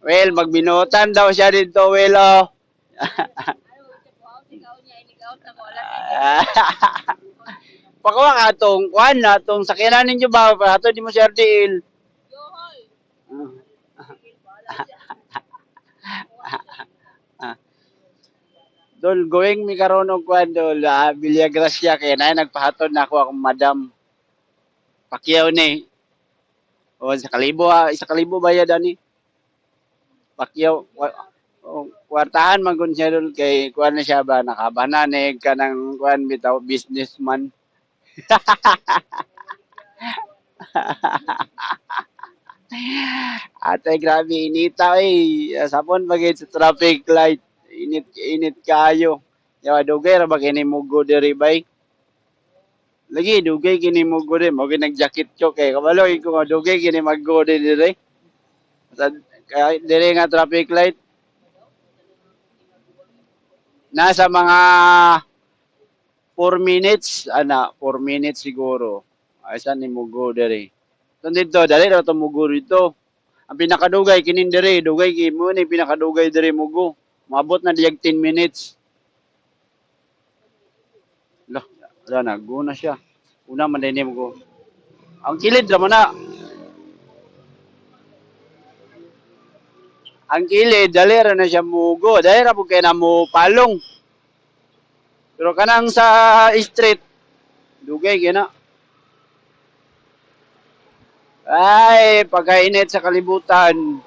Well, magbinutan daw siya dito, Well, oh. Pakawa ka atong kuan na atong sakyanan ninyo ba para ato di mo si RDL. Dol going mi karon og kuan dol Villa Gracia kay na nagpahatod na ako akong madam. Pakyaw ni. O sa kalibo isa kalibo bayad ani. Pakyaw kwartahan man kun siya dol kay kuan na siya ba nakabananeg ka ng kuan bitaw businessman. Atay grabe inita sapon bagay sa traffic light. Init kayo. Yawa dugay ra ba kini mugo diri bay? Lagi dugay kini mugo diri mo nag-jacket ko kay kabalo ko nga dugay kini maggo diri. Sa diri nga traffic light. Nasa mga 4 minutes, 4 minutes siguro. Asa ni mugo diri. Dito, dali ra to mugo dito. Ang pinakadugay kinin diri, dugay mo ni pinakadugay diri mugo. Maabot na diyag 10 minutes. Lah, wala na, go na siya. Una man din mo go. Ang kilid naman na. Ang kilid, dali ra na siya mugo. Dali ra po kaya na mo palong. Pero kanang sa street, dugay gina. Ay, pagkainit sa kalibutan.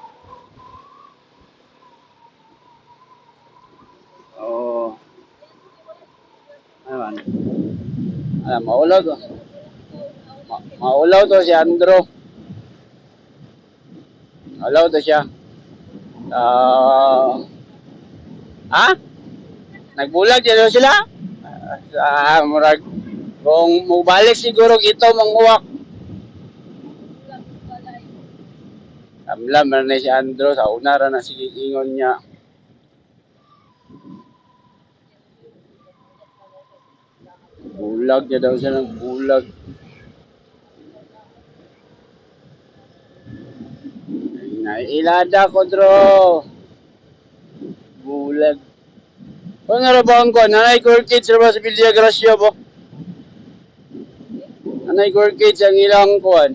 Oh. Ayan. Maulaw to. Maulaw to si Andro. Maulaw to siya. Ha? Nagbulag dyan sila? Murag. Kung mubalik siguro ito manguwak. Amlam na si Andro. Sa una na sige ingon niya. Bulag niya daw siya ng bulag. Nailada ko, Dro. Bulag. Kung narabang ko, nanay core kids na ba sa Villa Gracia po? Nanay core kids ang ilang kuan.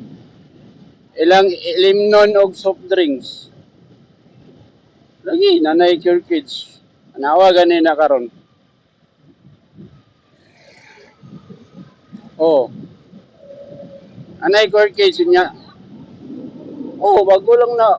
Ilang limnon og soft drinks. Lagi, nanay core kids. Anawa ganin na karon. Oh. Anay core kids niya. Oh, bago lang na.